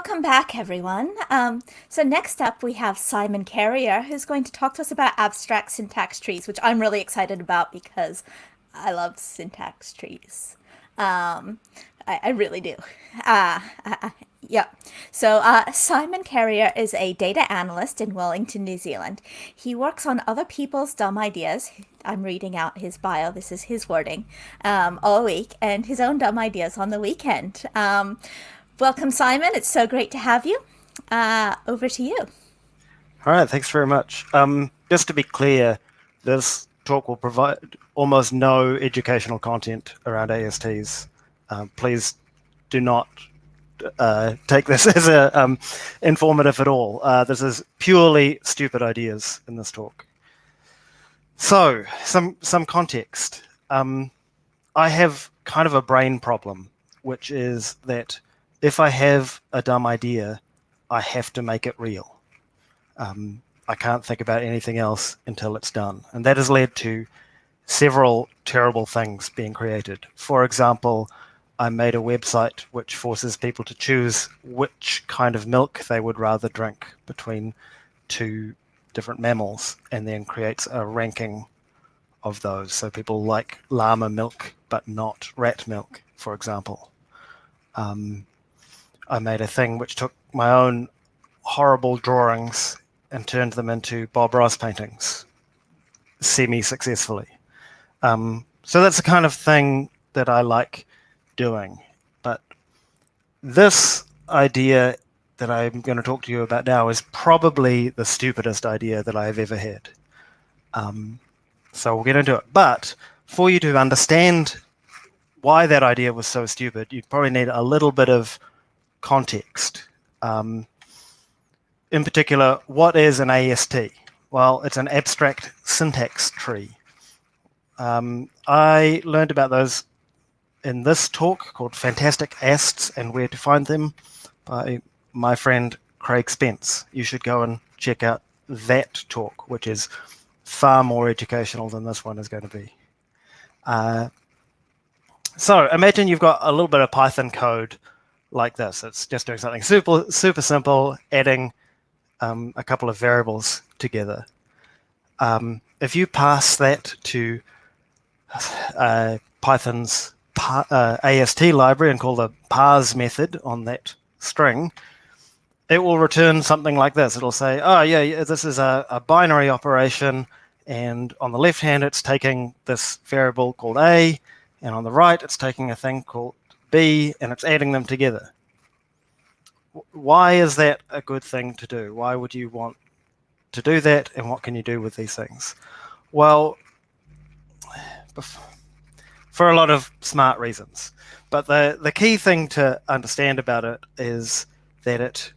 Welcome back, everyone. So next up, we have Simon Carrier, who's going to talk to us about abstract syntax trees, which I'm really excited about because I love syntax trees. Um, I really do. Uh, uh, yeah. So Simon Carrier is a data analyst in Wellington, New Zealand. He works on other people's dumb ideas. I'm reading out his bio. This is his wording all week, and his own dumb ideas on the weekend. Welcome, Simon. It's so great to have you. Over to you. All right, thanks very much. Just to be clear, this talk will provide almost no educational content around ASTs. Please do not take this as informative at all. This is purely stupid ideas in this talk. So, some context. I have kind of a brain problem, which is that if I have a dumb idea, I have to make it real. I can't think about anything else until it's done. And that has led to several terrible things being created. For example, I made a website which forces people to choose which kind of milk they would rather drink between two different mammals, and then creates a ranking of those. So people like llama milk, but not rat milk, for example. I made a thing which took my own horrible drawings and turned them into Bob Ross paintings semi-successfully. So that's the kind of thing that I like doing. But this idea that I'm going to talk to you about now is probably the stupidest idea that I have ever had. So we'll get into it. But for you to understand why that idea was so stupid, you probably need a little bit of context. In particular, what is an AST? Well, it's an abstract syntax tree. I learned about those in this talk called Fantastic ASTs and Where to Find Them by my friend Craig Spence. You should go and check out that talk, which is far more educational than this one is going to be. So imagine you've got a little bit of Python code like this. It's just doing something super simple, adding a couple of variables together. If you pass that to Python's AST library and call the parse method on that string, it will return something like this. It'll say, oh yeah, this is a binary operation, and on the left hand it's taking this variable called A, and on the right it's taking a thing called B, and it's adding them together. Why is that a good thing to do? Why would you want to do that, and what can you do with these things? Well, for a lot of smart reasons. But the key thing to understand about it is that it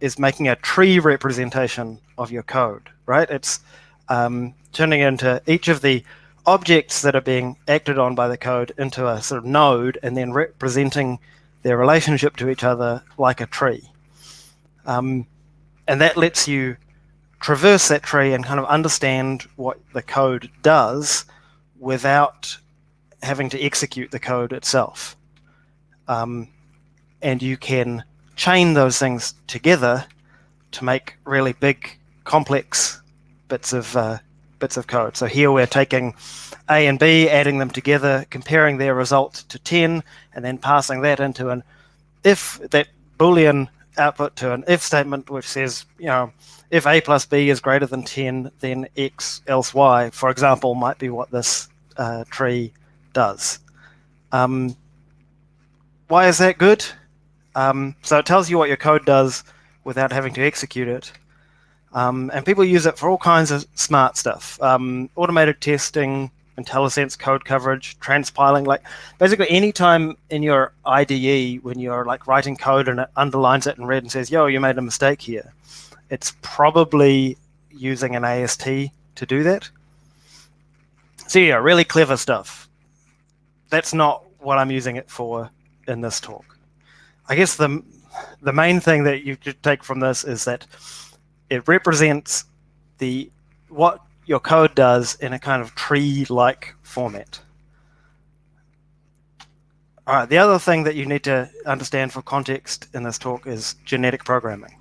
is making a tree representation of your code, right? It's turning into each of the objects that are being acted on by the code into a sort of node, and then representing their relationship to each other like a tree. And that lets you traverse that tree and kind of understand what the code does without having to execute the code itself. And you can chain those things together to make really big, complex bits of code. So here we're taking A and B, adding them together, comparing their result to 10, and then passing that into an if, that Boolean output to an if statement, which says, if A plus B is greater than 10, then X else Y, for example, might be what this tree does. Why is that good? So it tells you what your code does without having to execute it. And people use it for all kinds of smart stuff. Automated testing, IntelliSense code coverage, transpiling, like basically anytime in your IDE when you're like writing code and it underlines it in red and says, yo, you made a mistake here, it's probably using an AST to do that. So yeah, really clever stuff. That's not what I'm using it for in this talk. I guess the main thing that you should take from this is that it represents what your code does in a kind of tree-like format. All right, the other thing that you need to understand for context in this talk is genetic programming.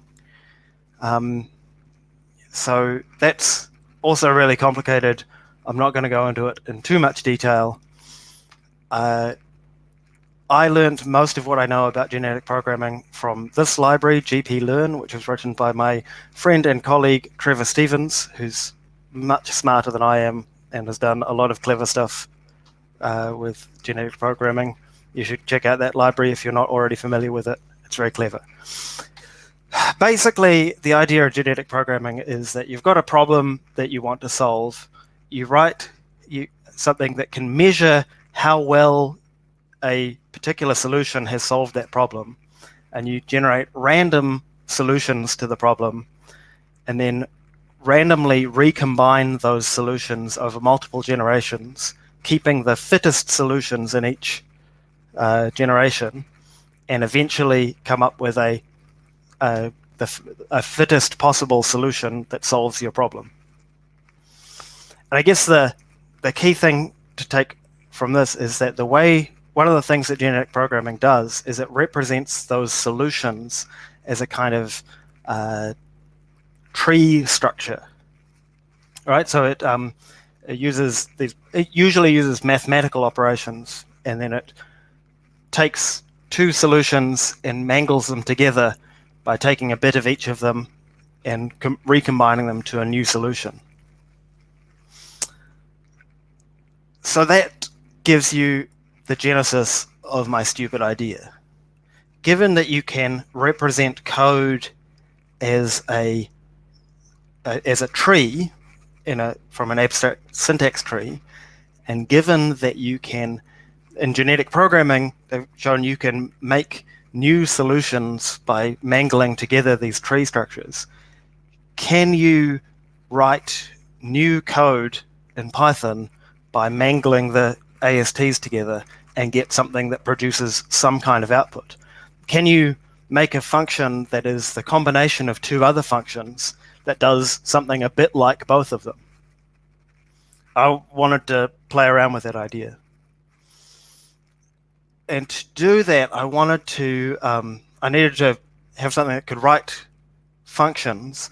So that's also really complicated. I'm not going to go into it in too much detail. I learned most of what I know about genetic programming from this library, GPLearn, which was written by my friend and colleague Trevor Stevens, who's much smarter than I am and has done a lot of clever stuff with genetic programming. You should check out that library if you're not already familiar with it. It's very clever. Basically, the idea of genetic programming is that you've got a problem that you want to solve. You write something that can measure how well a particular solution has solved that problem, and you generate random solutions to the problem, and then randomly recombine those solutions over multiple generations, keeping the fittest solutions in each generation, and eventually come up with a fittest possible solution that solves your problem. And I guess the key thing to take from this is that one of the things that genetic programming does is it represents those solutions as a kind of tree structure, right? So it usually uses mathematical operations, and then it takes two solutions and mangles them together by taking a bit of each of them and recombining them to a new solution. So that gives you the genesis of my stupid idea. Given that you can represent code as a tree from an abstract syntax tree, and given that you can, in genetic programming, they've shown you can make new solutions by mangling together these tree structures, can you write new code in Python by mangling the ASTs together and get something that produces some kind of output? Can you make a function that is the combination of two other functions that does something a bit like both of them? I wanted to play around with that idea. And to do that, I needed to have something that could write functions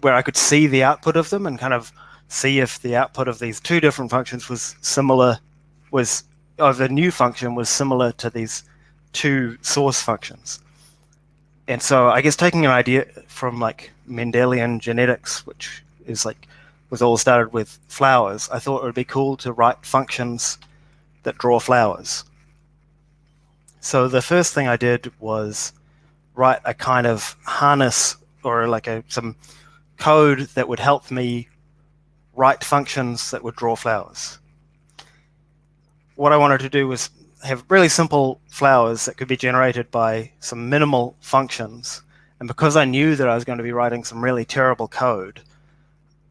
where I could see the output of them and kind of see if the output of these two different functions the new function was similar to these two source functions. And so I guess taking an idea from like Mendelian genetics, which was all started with flowers, I thought it would be cool to write functions that draw flowers. So the first thing I did was write a kind of harness or some code that would help me write functions that would draw flowers. What I wanted to do was have really simple flowers that could be generated by some minimal functions. And because I knew that I was going to be writing some really terrible code,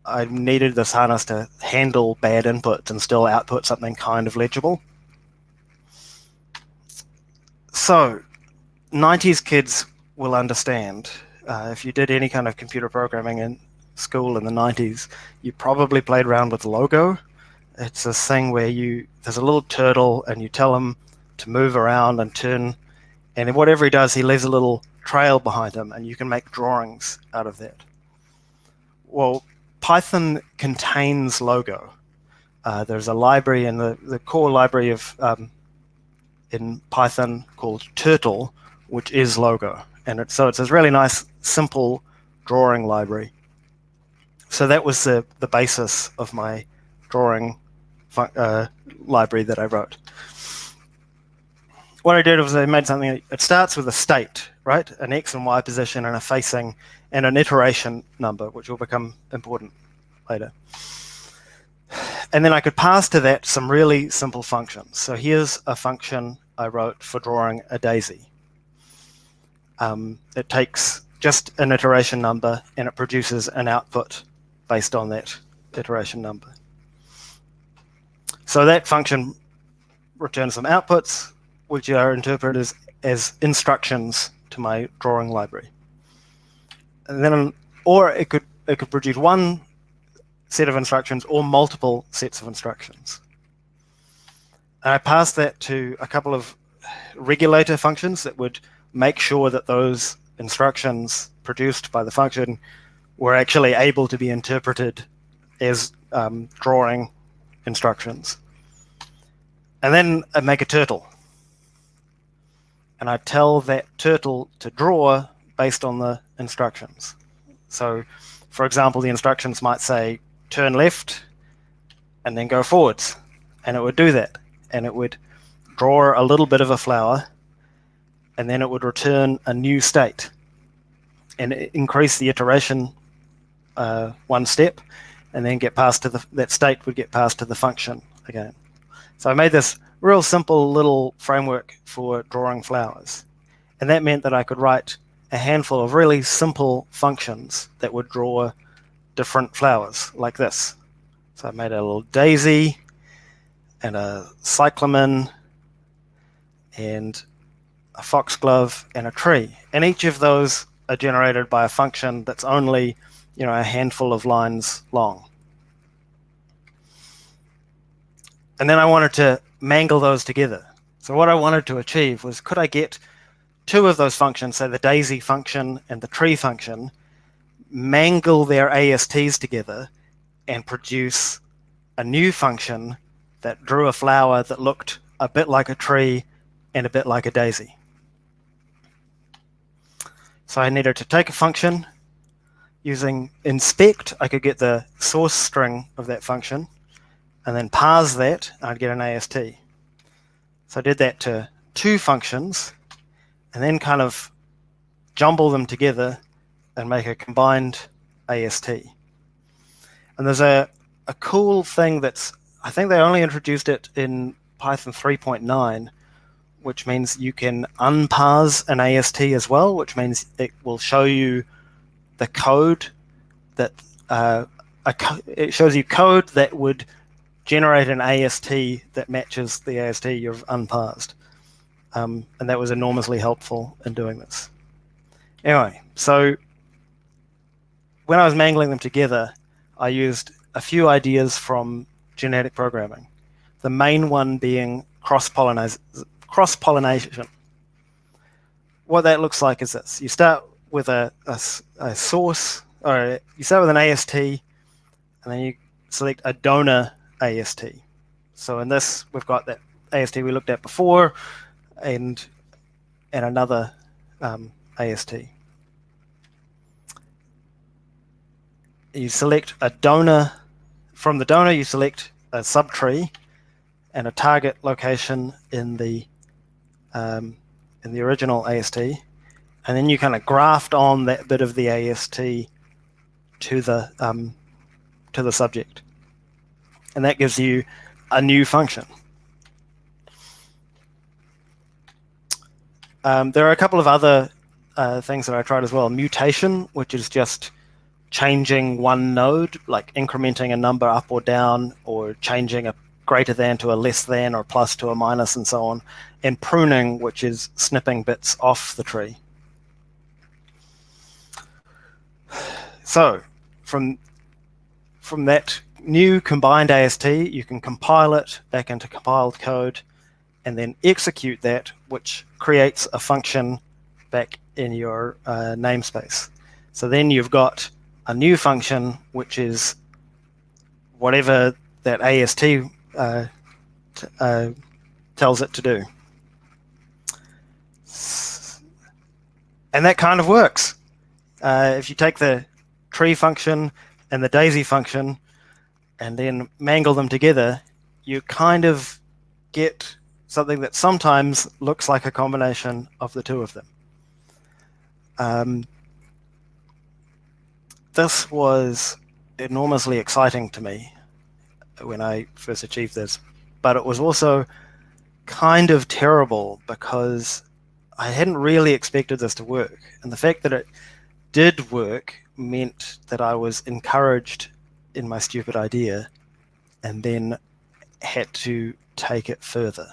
I needed this harness to handle bad inputs and still output something kind of legible. So 90s kids will understand. If you did any kind of computer programming in school in the 90s, you probably played around with Logo. It's this thing where there's a little turtle and you tell him to move around and turn, and whatever he does, he leaves a little trail behind him, and you can make drawings out of that. Well, Python contains Logo. There's a library in the core library in Python called Turtle, which is Logo. And it's this really nice, simple drawing library. So that was the basis of my drawing library that I wrote. What I did was I made something. It starts with a state, right? An X and Y position and a facing and an iteration number, which will become important later. And then I could pass to that some really simple functions. So here's a function I wrote for drawing a daisy. It takes just an iteration number and it produces an output based on that iteration number. So that function returns some outputs, which are interpreted as instructions to my drawing library. And then, or it could produce one set of instructions or multiple sets of instructions. And I passed that to a couple of regulator functions that would make sure that those instructions produced by the function were actually able to be interpreted as drawing instructions. And then I'd make a turtle. And I'd tell that turtle to draw based on the instructions. So, for example, the instructions might say, turn left and then go forwards. And it would do that. And it would draw a little bit of a flower, and then it would return a new state and increase the iteration one step, and then get passed to that state would get passed to the function again. So I made this real simple little framework for drawing flowers. And that meant that I could write a handful of really simple functions that would draw different flowers like this. So I made a little daisy and a cyclamen and a foxglove and a tree. And each of those are generated by a function that's only, a handful of lines long. And then I wanted to mangle those together. So what I wanted to achieve was, could I get two of those functions, so the daisy function and the tree function, mangle their ASTs together and produce a new function that drew a flower that looked a bit like a tree and a bit like a daisy. So I needed to take a function. Using inspect, I could get the source string of that function, and then parse that, and I'd get an AST. So I did that to two functions, and then kind of jumble them together and make a combined AST. And there's a cool thing that's, I think they only introduced it in Python 3.9, which means you can unparse an AST as well, which means it will show you the code that it shows you code that would generate an AST that matches the AST you've unparsed. And that was enormously helpful in doing this. Anyway, so when I was mangling them together, I used a few ideas from genetic programming. The main one being cross-pollination. What that looks like is this. You start with a source, or you start with an AST, and then you select a donor AST. So in this, we've got that AST we looked at before, and another AST. You select a donor. From the donor, you select a subtree and a target location in the original AST, and then you kind of graft on that bit of the AST to the subject, and that gives you a new function. There are a couple of other things that I tried as well. Mutation, which is just changing one node, like incrementing a number up or down, or changing a greater than to a less than, or plus to a minus, and so on. And pruning, which is snipping bits off the tree. So from that new combined AST, you can compile it back into compiled code and then execute that, which creates a function back in your namespace. So then you've got a new function, which is whatever that AST tells it to do. And that kind of works. If you take the tree function and the daisy function and then mangle them together, you kind of get something that sometimes looks like a combination of the two of them. This was enormously exciting to me when I first achieved this, but it was also kind of terrible because I hadn't really expected this to work. And the fact that it did work meant that I was encouraged in my stupid idea and then had to take it further.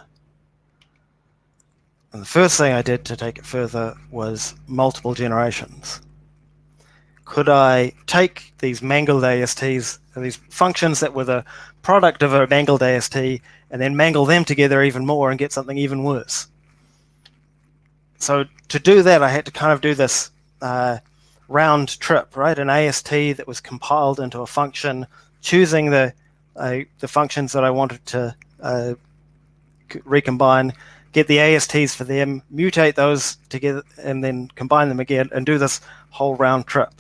And the first thing I did to take it further was multiple generations. Could I take these mangled ASTs, these functions that were the product of a mangled AST, and then mangle them together even more and get something even worse? So to do that, I had to kind of do this round trip, right? An AST that was compiled into a function, choosing the functions that I wanted to recombine, get the ASTs for them, mutate those together, and then combine them again, and do this whole round trip.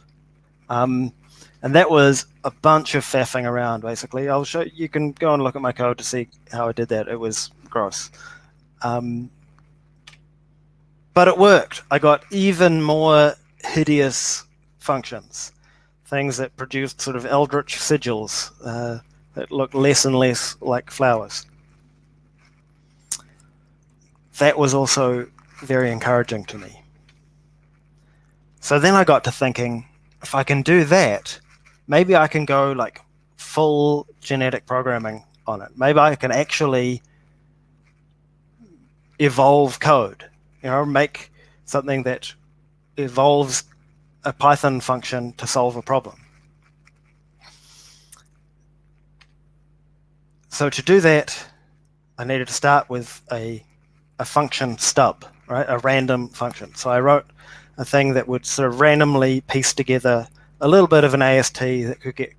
And that was a bunch of faffing around, basically. I'll show you. Can go and look at my code to see how I did that. It was gross. But it worked. I got even more hideous functions, things that produced sort of eldritch sigils that looked less and less like flowers. That was also very encouraging to me. So then I got to thinking, if I can do that, maybe I can go like full genetic programming on it. Maybe I can actually evolve code, make something that evolves a Python function to solve a problem. So to do that, I needed to start with a function stub, right? A random function. So I wrote a thing that would sort of randomly piece together a little bit of an AST that could get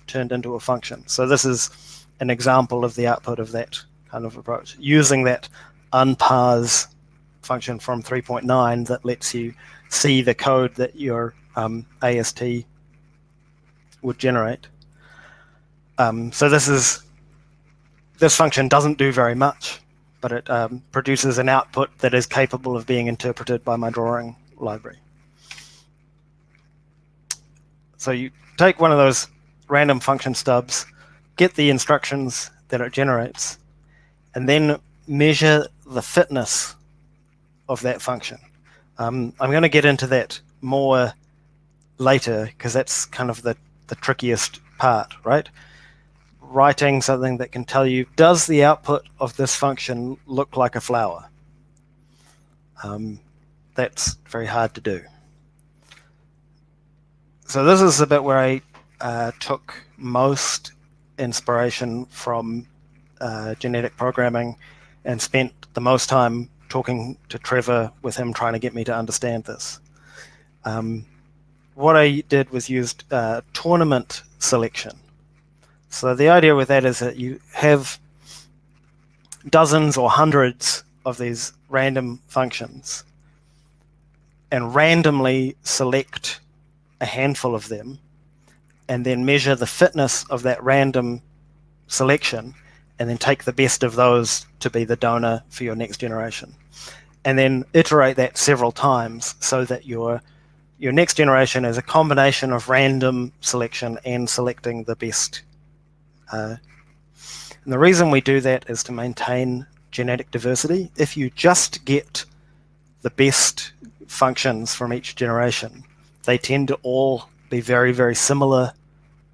turned into a function. So this is an example of the output of that kind of approach, using that unpars function from 3.9 that lets you see the code that your AST would generate. So this function doesn't do very much, but it produces an output that is capable of being interpreted by my drawing library. So you take one of those random function stubs, get the instructions that it generates, and then measure the fitness of that function. I'm going to get into that more later because that's kind of the trickiest part, right? Writing something that can tell you, does the output of this function look like a flower? That's very hard to do. So this is the bit where I took most inspiration from genetic programming and spent the most time talking to Trevor with him trying to get me to understand this. What I did was used tournament selection. So the idea with that is that you have dozens or hundreds of these random functions and randomly select a handful of them and then measure the fitness of that random selection and then take the best of those to be the donor for your next generation. And then iterate that several times so that your next generation is a combination of random selection and selecting the best. And the reason we do that is to maintain genetic diversity. If you just get the best functions from each generation, they tend to all be very, very similar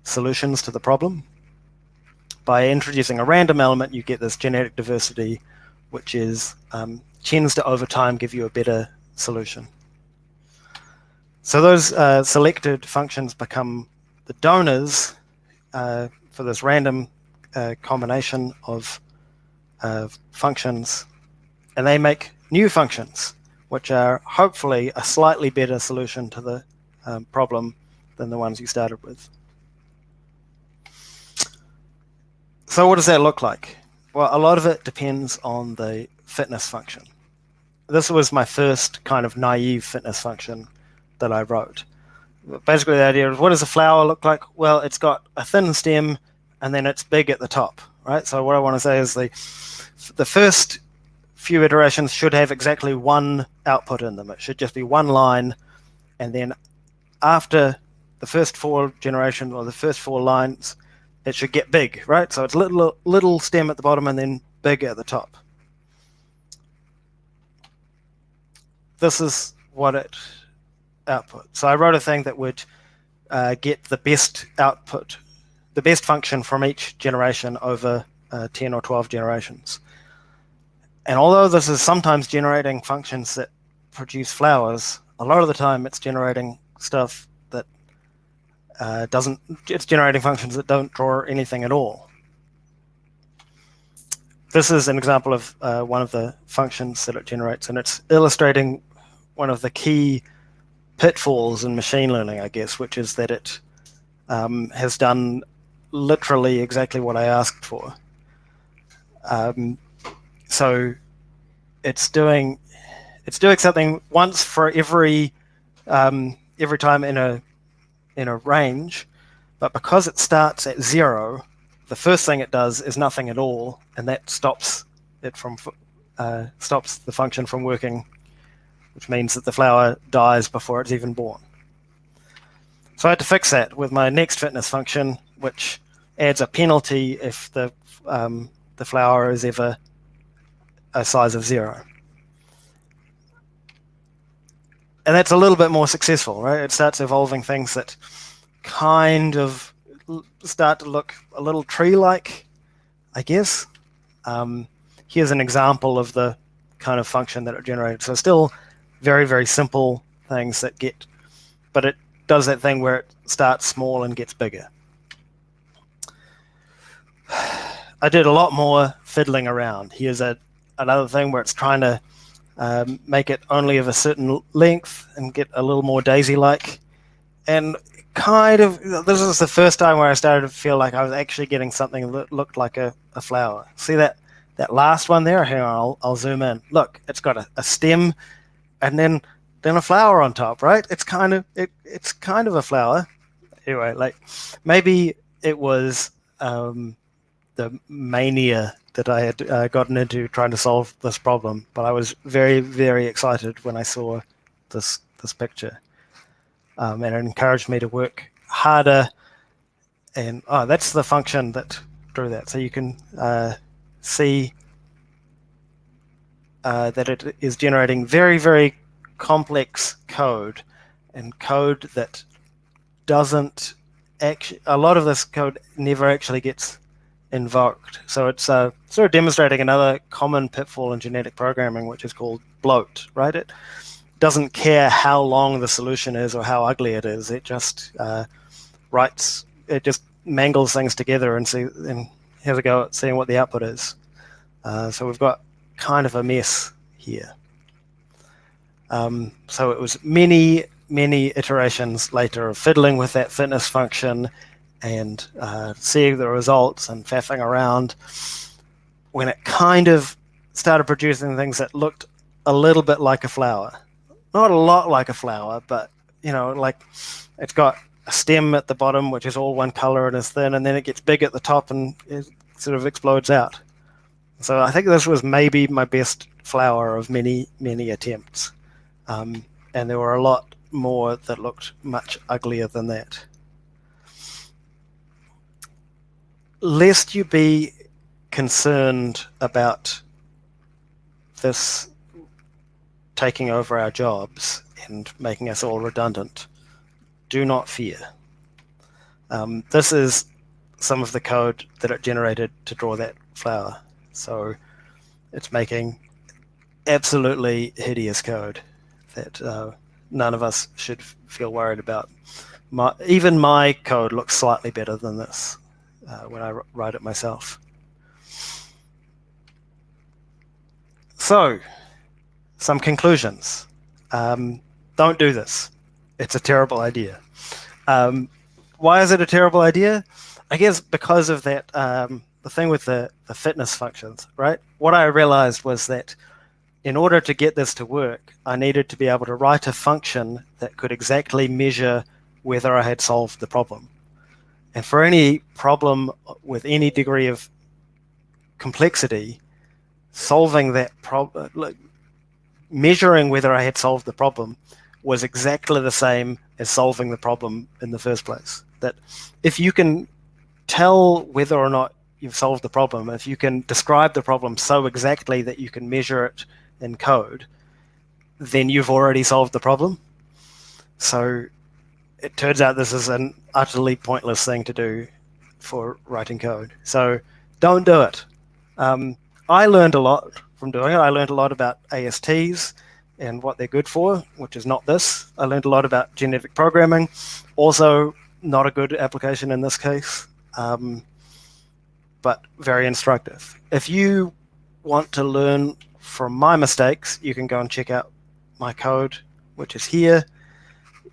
solutions to the problem. By introducing a random element, you get this genetic diversity, which is tends to over time give you a better solution. So those selected functions become the donors for this random combination of functions, and they make new functions, which are hopefully a slightly better solution to the problem than the ones you started with. So what does that look like? Well, a lot of it depends on the fitness function. This was my first kind of naive fitness function that I wrote. Basically, the idea is, what does a flower look like? Well, it's got a thin stem, and then it's big at the top, right? So what I want to say is the first few iterations should have exactly one output in them. It should just be one line, and then after the first 4 generations or the first 4 lines, it should get big, right? So it's little stem at the bottom and then big at the top. This is what it output. So I wrote a thing that would get the best output, the best function from each generation over 10 or 12 generations. And although this is sometimes generating functions that produce flowers, a lot of the time it's generating stuff that it's generating functions that don't draw anything at all. this is an example of one of the functions that it generates, and it's illustrating one of the key pitfalls in machine learning, I guess, which is that it has done literally exactly what I asked for. So it's doing something once for every time in a range, but because it starts at 0, the first thing it does is nothing at all, and that stops it from stops the function from working, which means that the flower dies before it's even born. So I had to fix that with my next fitness function, which adds a penalty if the flower is ever a size of 0. And that's a little bit more successful, right? It starts evolving things that kind of start to look a little tree-like, I guess. Here's an example of the kind of function that it generated. So still very, very simple things that get, but it does that thing where it starts small and gets bigger. I did a lot more fiddling around. Here's another thing where it's trying to make it only of a certain length and get a little more daisy-like. And kind of, this is the first time where I started to feel like I was actually getting something that looked like a flower. See that last one there? Hang on, I'll zoom in. Look, it's got a stem and then a flower on top, right? It's kind of a flower. Anyway, like maybe it was the mania that I had gotten into trying to solve this problem, but I was very, very excited when I saw this picture, and it encouraged me to work harder. And that's the function that drew that. So you can see that it is generating very, very complex code, and code that doesn't actually, a lot of this code never actually gets invoked. So it's sort of demonstrating another common pitfall in genetic programming, which is called bloat, right? It doesn't care how long the solution is or how ugly it is. It just it just mangles things together and has a go at seeing what the output is. So we've got kind of a mess here. So it was many, many iterations later of fiddling with that fitness function and seeing the results and faffing around when it kind of started producing things that looked a little bit like a flower. Not a lot like a flower, but, like it's got a stem at the bottom, which is all one color and is thin, and then it gets big at the top and it sort of explodes out. So I think this was maybe my best flower of many, many attempts. And there were a lot more that looked much uglier than that. Lest you be concerned about this taking over our jobs and making us all redundant, do not fear. This is some of the code that it generated to draw that flower. So it's making absolutely hideous code that none of us should feel worried about. Even my code looks slightly better than this when I write it myself. So, some conclusions. Don't do this. It's a terrible idea. Why is it a terrible idea? I guess because of that, the thing with the fitness functions, right? What I realized was that in order to get this to work, I needed to be able to write a function that could exactly measure whether I had solved the problem. And for any problem with any degree of complexity, solving that problem, measuring whether I had solved the problem was exactly the same as solving the problem in the first place. That if you can tell whether or not you've solved the problem, if you can describe the problem so exactly that you can measure it in code, then you've already solved the problem. So it turns out this is an utterly pointless thing to do for writing code. So don't do it. I learned a lot from doing it. I learned a lot about ASTs and what they're good for, which is not this. I learned a lot about genetic programming, also not a good application in this case, but very instructive. If you want to learn from my mistakes, you can go and check out my code, which is here,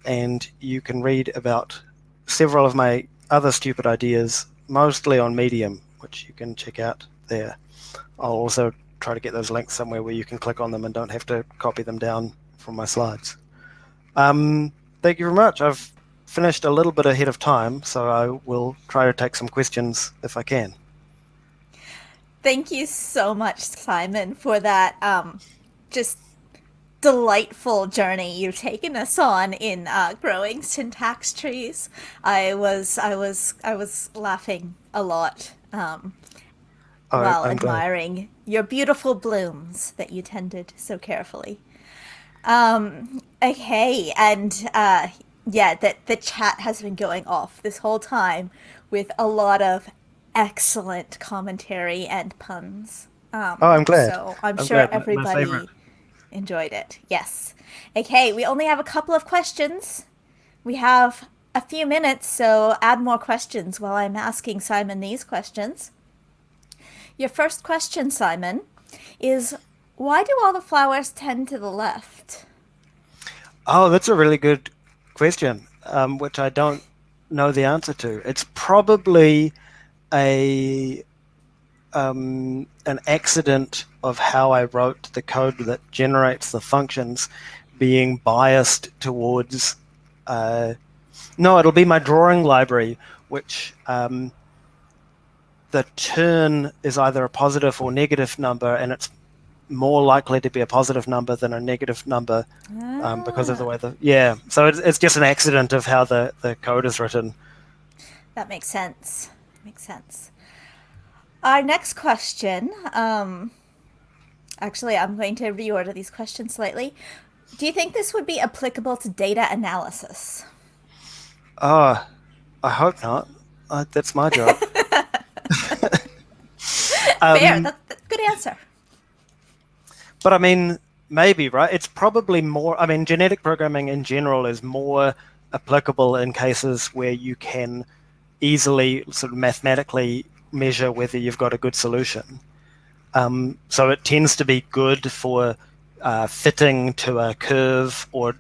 and you can read about several of my other stupid ideas, mostly on Medium, which you can check out there. I'll also try to get those links somewhere where you can click on them and don't have to copy them down from my slides. Thank you very much. I've finished a little bit ahead of time, so I will try to take some questions if I can. Thank you so much, Simon, for that just delightful journey you've taken us on in growing syntax trees. I was laughing a lot while I'm glad. admiring your beautiful blooms that you tended so carefully. Okay, and yeah, that the chat has been going off this whole time with a lot of excellent commentary and puns. I'm glad. So I'm I'm sure glad. My favorite. everybody enjoyed it. Yes. Okay, we only have a couple of questions. We have a few minutes, so add more questions while I'm asking Simon these questions. Your first question, Simon, is why do all the flowers tend to the left? Oh, that's a really good question, which I don't know the answer to. It's probably a an accident of how I wrote the code that generates the functions being biased towards. No, it'll be my drawing library, which the turn is either a positive or negative number, and it's more likely to be a positive number than a negative number because of the way so it's just an accident of how the code is written. That makes sense. Makes sense. Our next question, actually, I'm going to reorder these questions slightly. Do you think this would be applicable to data analysis? Oh, I hope not. That's my job. Fair. That's a good answer. But I mean, maybe, right? It's probably more, I mean, genetic programming in general is more applicable in cases where you can easily sort of mathematically measure whether you've got a good solution. So it tends to be good for fitting to a curve, or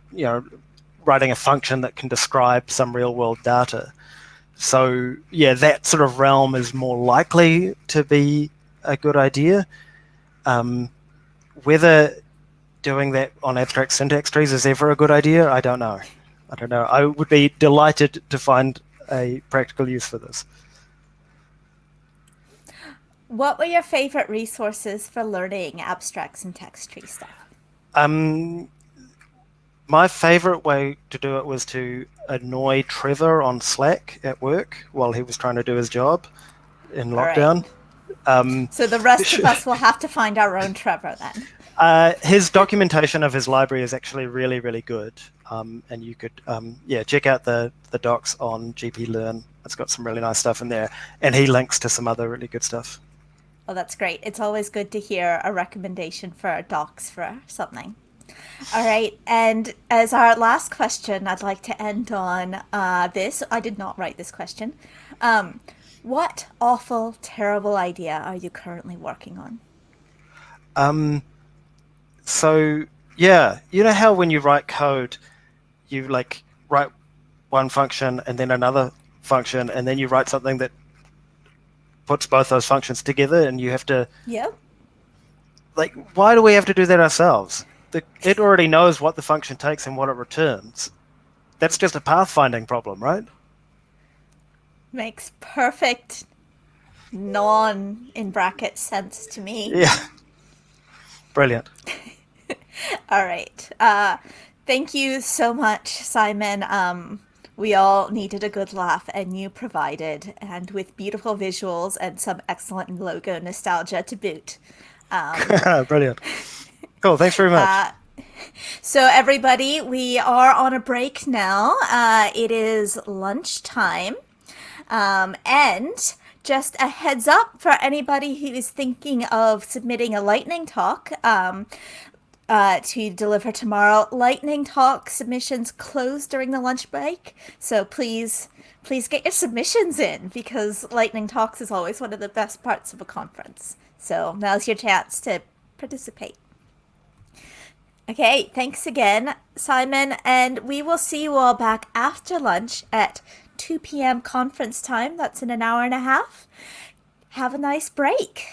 writing a function that can describe some real world data. So yeah, that sort of realm is more likely to be a good idea. Whether doing that on abstract syntax trees is ever a good idea, I don't know. I would be delighted to find a practical use for this. What were your favorite resources for learning abstract syntax tree stuff? My favorite way to do it was to annoy Trevor on Slack at work while he was trying to do his job in lockdown. Right. So the rest of us will have to find our own Trevor then. His documentation of his library is actually really, really good. And you could, check out the docs on GPLearn. It's got some really nice stuff in there. And he links to some other really good stuff. Oh, that's great. It's always good to hear a recommendation for docs for something. All right. And as our last question, I'd like to end on this. I did not write this question. What awful, terrible idea are you currently working on? So yeah, you know how when you write code, you like write one function and then another function, and then you write something that puts both those functions together, and you have to. Yep. Like, why do we have to do that ourselves? It already knows what the function takes and what it returns. That's just a pathfinding problem, right? Makes perfect non in bracket sense to me. Yeah. Brilliant. All right. Thank you so much, Simon. We all needed a good laugh, and you provided, and with beautiful visuals and some excellent logo nostalgia to boot. Brilliant. Cool. Thanks very much. So everybody, we are on a break now. It is lunchtime. And just a heads up for anybody who is thinking of submitting a lightning talk to deliver tomorrow. Lightning talk submissions close during the lunch break, so please get your submissions in, because lightning talks is always one of the best parts of a conference. So now's your chance to participate. Okay, thanks again, Simon, and we will see you all back after lunch at 2 p.m. conference time. That's in an hour and a half. Have a nice break.